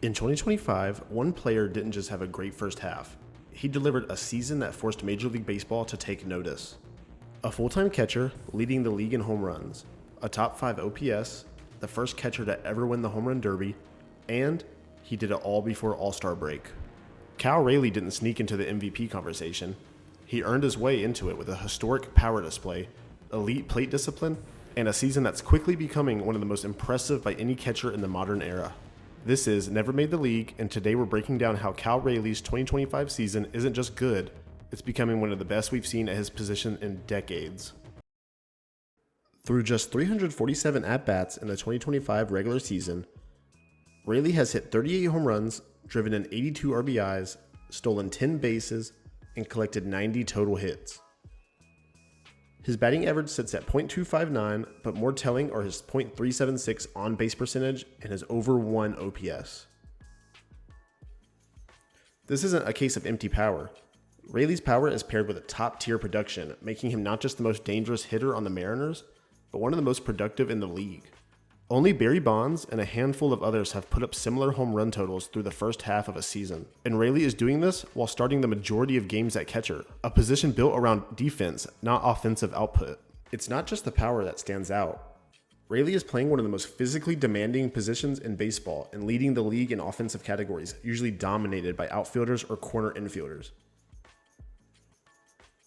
In 2025, one player didn't just have a great first half. He delivered a season that forced Major League Baseball to take notice. A full-time catcher leading the league in home runs, a top 5 OPS, the first catcher to ever win the Home Run Derby, and he did it all before All-Star break. Cal Raleigh didn't sneak into the MVP conversation. He earned his way into it with a historic power display, elite plate discipline, and a season that's quickly becoming one of the most impressive by any catcher in the modern era. This is Never Made the League, and today we're breaking down how Cal Raleigh's 2025 season isn't just good, it's becoming one of the best we've seen at his position in decades. Through just 347 at-bats in the 2025 regular season, Raleigh has hit 38 home runs, driven in 82 RBIs, stolen 10 bases, and collected 90 total hits. His batting average sits at .259, but more telling are his .376 on-base percentage and his over 1 OPS. This isn't a case of empty power. Raleigh's power is paired with a top-tier production, making him not just the most dangerous hitter on the Mariners, but one of the most productive in the league. Only Barry Bonds and a handful of others have put up similar home run totals through the first half of a season, and Raleigh is doing this while starting the majority of games at catcher, a position built around defense, not offensive output. It's not just the power that stands out. Raleigh is playing one of the most physically demanding positions in baseball and leading the league in offensive categories, usually dominated by outfielders or corner infielders.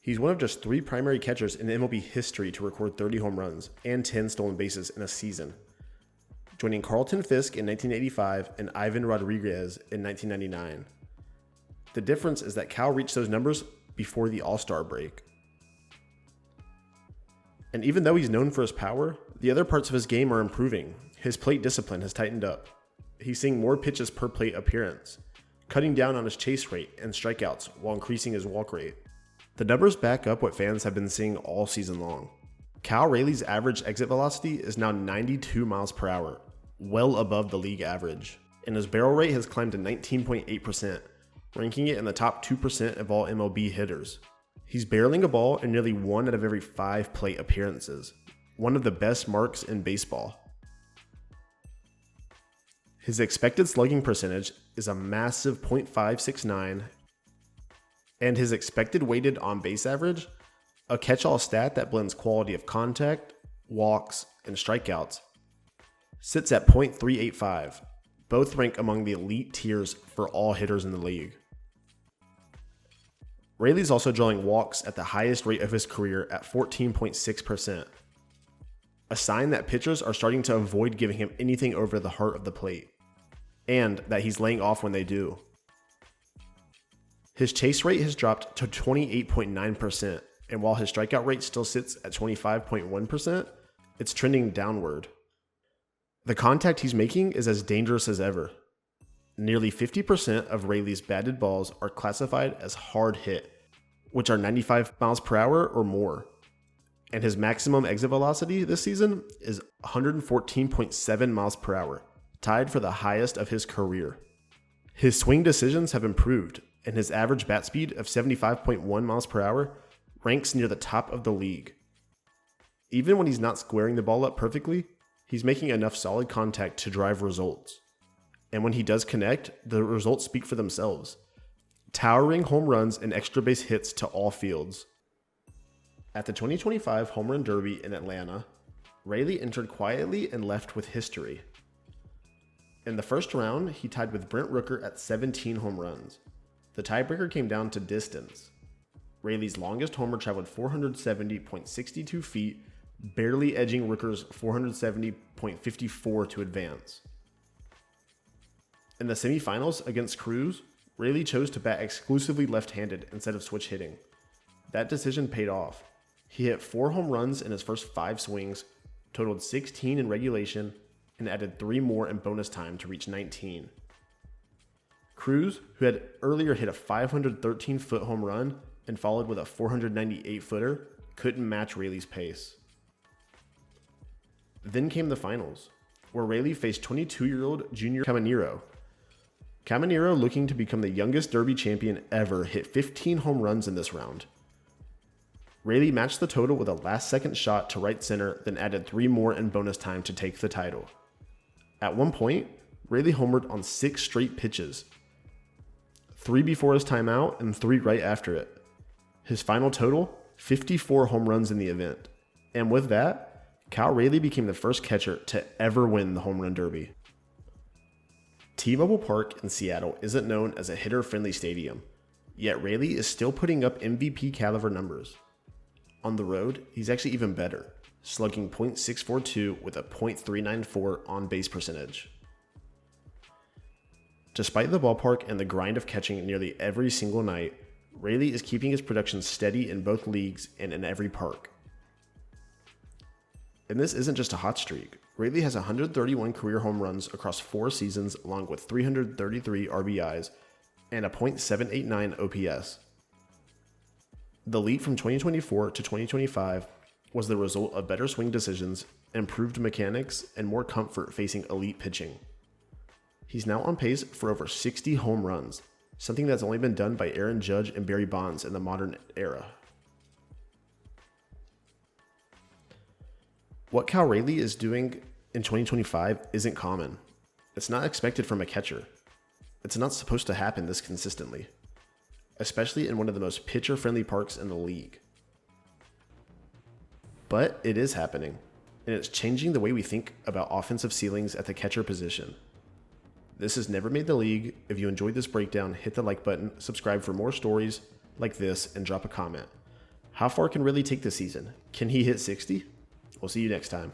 He's one of just 3 primary catchers in MLB history to record 30 home runs and 10 stolen bases in a season, joining Carlton Fisk in 1985 and Ivan Rodriguez in 1999. The difference is that Cal reached those numbers before the All-Star break. And even though he's known for his power, the other parts of his game are improving. His plate discipline has tightened up. He's seeing more pitches per plate appearance, cutting down on his chase rate and strikeouts while increasing his walk rate. The numbers back up what fans have been seeing all season long. Cal Raleigh's average exit velocity is now 92 miles per hour, well above the league average, and his barrel rate has climbed to 19.8%, ranking it in the top 2% of all MLB hitters. He's barreling a ball in nearly 1 out of every 5 plate appearances, one of the best marks in baseball. His expected slugging percentage is a massive .569, and his expected weighted on-base average, a catch-all stat that blends quality of contact, walks, and strikeouts, sits at .385. Both rank among the elite tiers for all hitters in the league. Raleigh's also drawing walks at the highest rate of his career at 14.6%, a sign that pitchers are starting to avoid giving him anything over the heart of the plate, and that he's laying off when they do. His chase rate has dropped to 28.9%, and while his strikeout rate still sits at 25.1%, it's trending downward. The contact he's making is as dangerous as ever. Nearly 50% of Raleigh's batted balls are classified as hard hit, which are 95 miles per hour or more. And his maximum exit velocity this season is 114.7 miles per hour, tied for the highest of his career. His swing decisions have improved, and his average bat speed of 75.1 miles per hour ranks near the top of the league. Even when he's not squaring the ball up perfectly, he's making enough solid contact to drive results. And when he does connect, the results speak for themselves. Towering home runs and extra base hits to all fields. At the 2025 Home Run Derby in Atlanta, Raleigh entered quietly and left with history. In the first round, he tied with Brent Rooker at 17 home runs. The tiebreaker came down to distance. Raleigh's longest homer traveled 470.62 feet, barely edging Rooker's 470.54 to advance. In the semifinals against Cruz, Raleigh chose to bat exclusively left-handed instead of switch hitting. That decision paid off. He hit 4 home runs in his first 5 swings, totaled 16 in regulation, and added 3 more in bonus time to reach 19. Cruz, who had earlier hit a 513-foot home run and followed with a 498-footer, couldn't match Raleigh's pace. Then came the finals, where Raleigh faced 22-year-old Junior Caminero. Caminero, looking to become the youngest Derby champion ever, hit 15 home runs in this round. Raleigh matched the total with a last-second shot to right center, then added 3 more in bonus time to take the title. At one point, Raleigh homered on 6 straight pitches, 3 before his timeout and 3 right after it. His final total, 54 home runs in the event. And with that, Cal Raleigh became the first catcher to ever win the home run derby. T-Mobile Park in Seattle isn't known as a hitter-friendly stadium, yet Raleigh is still putting up MVP caliber numbers. On the road, he's actually even better, slugging .642 with a .394 on-base percentage. Despite the ballpark and the grind of catching nearly every single night, Raleigh is keeping his production steady in both leagues and in every park. And this isn't just a hot streak. Raleigh has 131 career home runs across 4 seasons, along with 333 RBIs and a .789 OPS. The leap from 2024 to 2025 was the result of better swing decisions, improved mechanics, and more comfort facing elite pitching. He's now on pace for over 60 home runs, something that's only been done by Aaron Judge and Barry Bonds in the modern era. What Cal Raleigh is doing in 2025 isn't common. It's not expected from a catcher. It's not supposed to happen this consistently, especially in one of the most pitcher-friendly parks in the league. But it is happening, and it's changing the way we think about offensive ceilings at the catcher position. This has never made the league. If you enjoyed this breakdown, hit the like button, subscribe for more stories like this, and drop a comment. How far can Raleigh take this season? Can he hit 60? We'll see you next time.